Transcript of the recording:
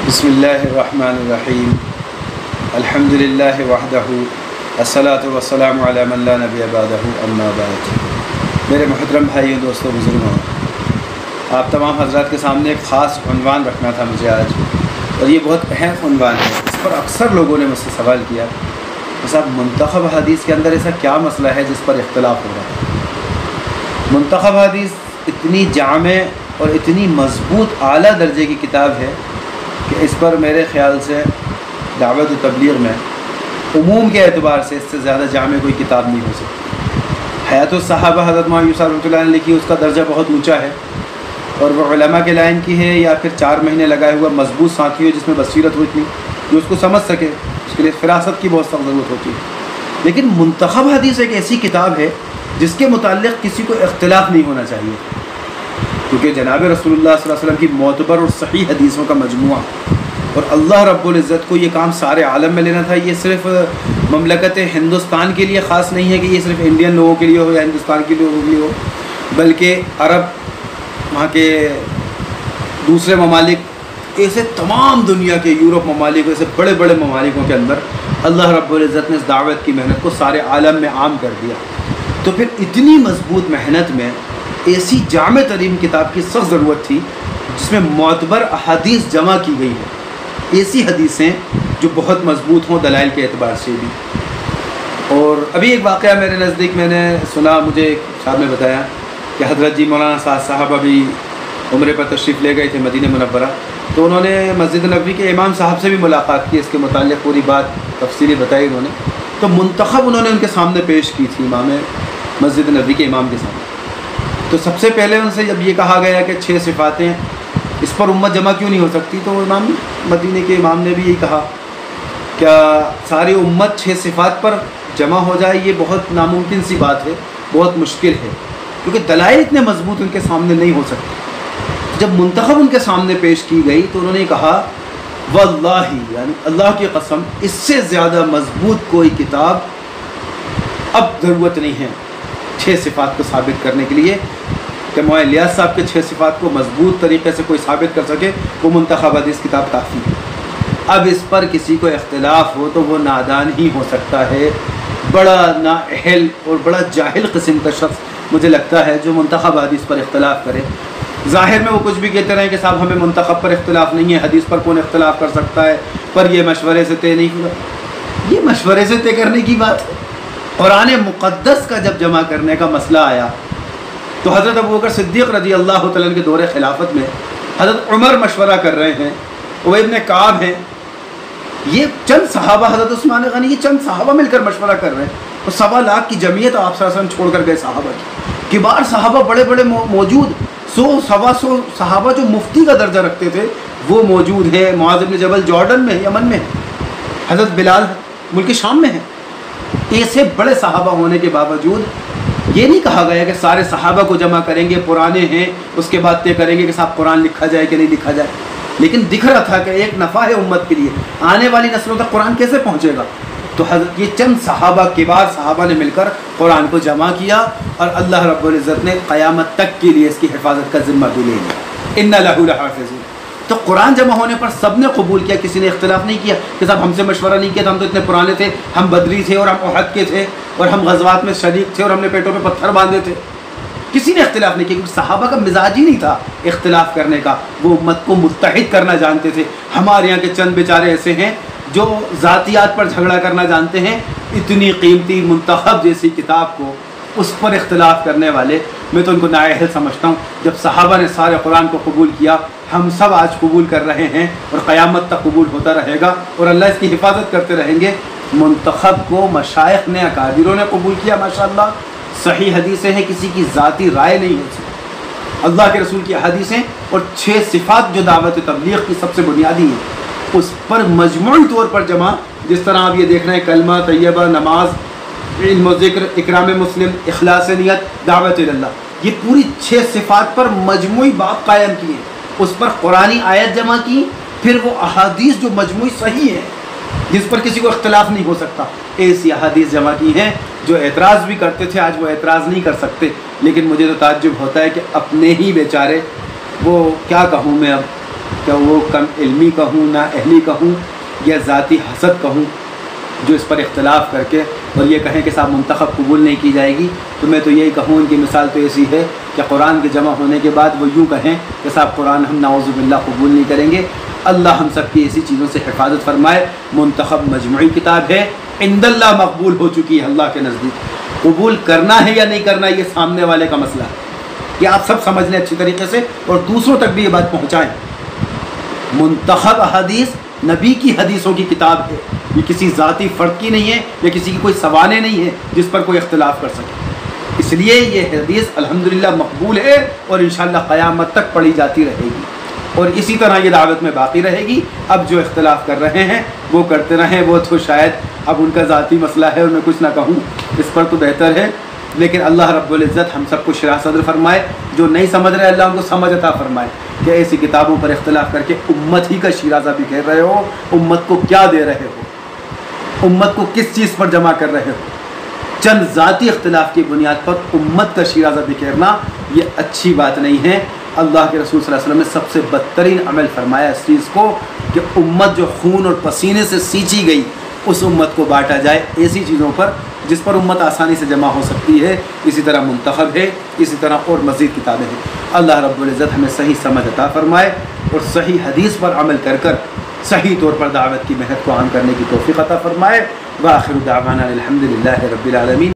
بسم اللہ الرحمن الرحیم الحمدللہ وحدہ الصلاۃ والسلام علی من لا نبی بعدہ اما بعد۔ میرے محترم بھائیوں، دوستوں، بزرگوں، آپ تمام حضرات کے سامنے ایک خاص عنوان رکھنا تھا مجھے آج، اور یہ بہت اہم عنوان ہے۔ اس پر اکثر لوگوں نے مجھ سے سوال کیا کہ صاحب منتخب حدیث کے اندر ایسا کیا مسئلہ ہے جس پر اختلاف ہو رہا ہے؟ منتخب حدیث اتنی جامع اور اتنی مضبوط اعلیٰ درجے کی کتاب ہے کہ اس پر میرے خیال سے دعوت و تبلیغ میں عموم کے اعتبار سے اس سے زیادہ جامع کوئی کتاب نہیں ہو سکتی۔ حیات الصحابہ حضرت مولانا یوسف رحمۃ اللہ نے لکھی، اس کا درجہ بہت اونچا ہے، اور وہ علماء کے لائن کی ہے، یا پھر 4 مہینے لگائے ہوا مضبوط ساتھی ہو جس میں بصیرت ہوتی، جو اس کو سمجھ سکے، اس کے لیے فراست کی بہت سخت ضرورت ہوتی ہے۔ لیکن منتخب حدیث ایک ایسی کتاب ہے جس کے متعلق کسی کو اختلاف نہیں ہونا چاہیے، کیونکہ جناب رسول اللہ صلی اللہ علیہ وسلم کی معتبر اور صحیح حدیثوں کا مجموعہ، اور اللہ رب العزت کو یہ کام سارے عالم میں لینا تھا۔ یہ صرف مملکت ہندوستان کے لیے خاص نہیں ہے کہ یہ صرف انڈین لوگوں کے لیے ہو یا ہندوستان کے لوگوں کے لیے ہو، بلکہ عرب، وہاں کے دوسرے ممالک، ایسے تمام دنیا کے یورپ ممالک، ایسے بڑے بڑے ممالکوں کے اندر اللہ رب العزت نے اس دعوت کی محنت کو سارے عالم میں عام کر دیا۔ تو پھر اتنی مضبوط محنت میں ایسی جامع ترین کتاب کی سخت ضرورت تھی جس میں معتبر احادیث جمع کی گئی ہے، ایسی حدیثیں جو بہت مضبوط ہوں دلائل کے اعتبار سے بھی۔ اور ابھی ایک واقعہ میرے نزدیک میں نے سنا، مجھے ایک صاحب نے بتایا کہ حضرت جی مولانا سعد صاحب ابھی عمرے پر تشریف لے گئے تھے مدینہ منورہ، تو انہوں نے مسجد نبوی کے امام صاحب سے بھی ملاقات کی، اس کے متعلق پوری بات تفصیلی بتائی انہوں نے، تو منتخب انہوں نے ان کے سامنے پیش کی تھی، امام مسجد نبوی کے امام کے سامنے۔ تو سب سے پہلے ان سے جب یہ کہا گیا کہ 6 صفاتیں، اس پر امت جمع کیوں نہیں ہو سکتی، تو امام مدینہ کے امام نے بھی یہی کہا، کیا ساری امت 6 صفات پر جمع ہو جائے؟ یہ بہت ناممکن سی بات ہے، بہت مشکل ہے، کیونکہ دلائل اتنے مضبوط ان کے سامنے نہیں ہو سکتے۔ جب منتخب ان کے سامنے پیش کی گئی تو انہوں نے کہا واللہ، یعنی اللہ کی قسم، اس سے زیادہ مضبوط کوئی کتاب اب ضرورت نہیں ہے 6 صفات کو ثابت کرنے کے لیے، کہ مولانا الیاس صاحب کے 6 صفات کو مضبوط طریقے سے کوئی ثابت کر سکے، وہ منتخب حدیث کتاب کافی ہے۔ اب اس پر کسی کو اختلاف ہو تو وہ نادان ہی ہو سکتا ہے، بڑا نااہل اور بڑا جاہل قسم کا شخص مجھے لگتا ہے جو منتخب حدیث پر اختلاف کرے۔ ظاہر میں وہ کچھ بھی کہتے رہیں کہ صاحب ہمیں منتخب پر اختلاف نہیں ہے، حدیث پر کون اختلاف کر سکتا ہے، پر یہ مشورے سے طے نہیں ہوا۔ یہ مشورے سے طے کرنے کی بات ہے۔ قرآن مقدس کا جب جمع کرنے کا مسئلہ آیا تو حضرت ابوبکر صدیق رضی اللہ تعالیٰ عنہ کے دور خلافت میں حضرت عمر مشورہ کر رہے ہیں، ابی بن کعب ہیں، یہ چند صحابہ، حضرت عثمان غنی، یہ چند صحابہ مل کر مشورہ کر رہے ہیں، تو 1.25 لاکھ کی جمعیت آپ صلی اللہ علیہ وسلم چھوڑ کر گئے صحابہ کی، کبار صحابہ بڑے بڑے موجود، 100-125 صحابہ جو مفتی کا درجہ رکھتے تھے وہ موجود ہیں، معاذ بن جبل جارڈن میں، یمن میں، حضرت بلال ملک شام میں ہیں۔ ایسے بڑے صحابہ ہونے کے باوجود یہ نہیں کہا گیا کہ سارے صحابہ کو جمع کریں گے، پرانے ہیں، اس کے بعد طے کریں گے کہ صاحب قرآن لکھا جائے کہ نہیں لکھا جائے، لیکن دکھ رہا تھا کہ ایک نفع ہے امت کے لیے، آنے والی نسلوں تک قرآن کیسے پہنچے گا، تو حضرت یہ چند صحابہ، کبار صحابہ نے مل کر قرآن کو جمع کیا، اور اللہ رب العزت نے قیامت تک کے لیے اس کی حفاظت کا ذمہ بھی لے لیا، ان لہ لحافظون۔ تو قرآن جمع ہونے پر سب نے قبول کیا، کسی نے اختلاف نہیں کیا کہ صاحب ہم سے مشورہ نہیں کیا تھا، ہم تو اتنے پرانے تھے، ہم بدری تھے اور ہم احد کے تھے اور ہم غزوات میں شریک تھے اور ہم نے پیٹوں پہ پتھر باندھے تھے، کسی نے اختلاف نہیں کیا، کیونکہ صحابہ کا مزاج ہی نہیں تھا اختلاف کرنے کا، وہ امت کو متحد کرنا جانتے تھے۔ ہمارے یہاں کے چند بیچارے ایسے ہیں جو ذاتیات پر جھگڑا کرنا جانتے ہیں، اتنی قیمتی منتخب جیسی کتاب کو اس پر اختلاف کرنے والے، میں تو ان کو نااہل سمجھتا ہوں۔ جب صحابہ نے سارے قرآن کو قبول کیا، ہم سب آج قبول کر رہے ہیں اور قیامت تک قبول ہوتا رہے گا، اور اللہ اس کی حفاظت کرتے رہیں گے۔ منتخب کو مشائخ نے، اکابروں نے قبول کیا، ماشاءاللہ صحیح حدیثیں ہیں، کسی کی ذاتی رائے نہیں ہو سکتی، اللہ کے رسول کی حدیثیں، اور 6 صفات جو دعوت تبلیغ کی سب سے بنیادی ہیں، اس پر مجموعی طور پر جمع، جس طرح آپ یہ دیکھ رہے ہیں، کلمہ طیبہ، نماز، علم و ذکر، اکرام مسلم، اخلاص نیت، دعوت اللہ، یہ پوری 6 صفات پر مجموعی باب قائم کیے، اس پر قرآنی آیت جمع کی، پھر وہ احادیث جو مجموعی صحیح ہے جس پر کسی کو اختلاف نہیں ہو سکتا، ایسی احادیث جمع کی ہیں۔ جو اعتراض بھی کرتے تھے آج وہ اعتراض نہیں کر سکتے، لیکن مجھے تو تعجب ہوتا ہے کہ اپنے ہی بیچارے، وہ کیا کہوں میں اب، کہ وہ کم علمی کہوں، نا اہلی کہوں، یا ذاتی حسد کہوں، جو اس پر اختلاف کر کے اور یہ کہیں کہ صاحب منتخب قبول نہیں کی جائے گی، تو میں تو یہی کہوں ان کی مثال تو ایسی ہے کہ قرآن کے جمع ہونے کے بعد وہ یوں کہیں کہ صاحب قرآن ہم نعوذ باللہ قبول نہیں کریں گے۔ اللہ ہم سب کی ایسی چیزوں سے حفاظت فرمائے۔ منتخب مجموعی کتاب ہے، عند اللہ مقبول ہو چکی ہے اللہ کے نزدیک۔ قبول کرنا ہے یا نہیں کرنا یہ سامنے والے کا مسئلہ ہے، کہ آپ سب سمجھ لیں اچھی طریقے سے اور دوسروں تک بھی یہ بات پہنچائیں۔ منتخب حدیث نبی کی حدیثوں کی کتاب ہے، یہ کسی ذاتی فرد کی نہیں ہے، یا کسی کی کوئی سوانح نہیں ہے جس پر کوئی اختلاف کر سکے۔ اس لیے یہ حدیث الحمدللہ مقبول ہے اور انشاءاللہ قیامت تک پڑھی جاتی رہے گی، اور اسی طرح یہ دعوت میں باقی رہے گی۔ اب جو اختلاف کر رہے ہیں وہ کرتے رہیں، وہ تو شاید اب ان کا ذاتی مسئلہ ہے اور میں کچھ نہ کہوں، اس پر تو بہتر ہے۔ لیکن اللہ رب العزت ہم سب کو شرح صدر فرمائے، جو نہیں سمجھ رہے اللہ ان کو سمجھ عطا فرمائے کہ ایسی کتابوں پر اختلاف کر کے امت ہی کا شیرازہ بکھیر رہے ہو، امت کو کیا دے رہے ہو، امت کو کس چیز پر جمع کر رہے ہو۔ چند ذاتی اختلاف کی بنیاد پر امت کا شیرازہ بکھیرنا یہ اچھی بات نہیں ہے۔ اللہ کے رسول صلی اللہ علیہ وسلم نے سب سے بدترین عمل فرمایا اس چیز کو کہ امت جو خون اور پسینے سے سینچی گئی اس امت کو بانٹا جائے ایسی چیزوں پر جس پر امت آسانی سے جمع ہو سکتی ہے۔ اسی طرح منتخب ہے، اسی طرح اور مزید کتابیں ہیں۔ اللہ رب العزت ہمیں صحیح سمجھ عطا فرمائے اور صحیح حدیث پر عمل کر کر صحیح طور پر دعوت کی محنت کو عام کرنے کی توفیق عطا فرمائے۔ وآخر دعوانا الحمدللہ رب العالمین۔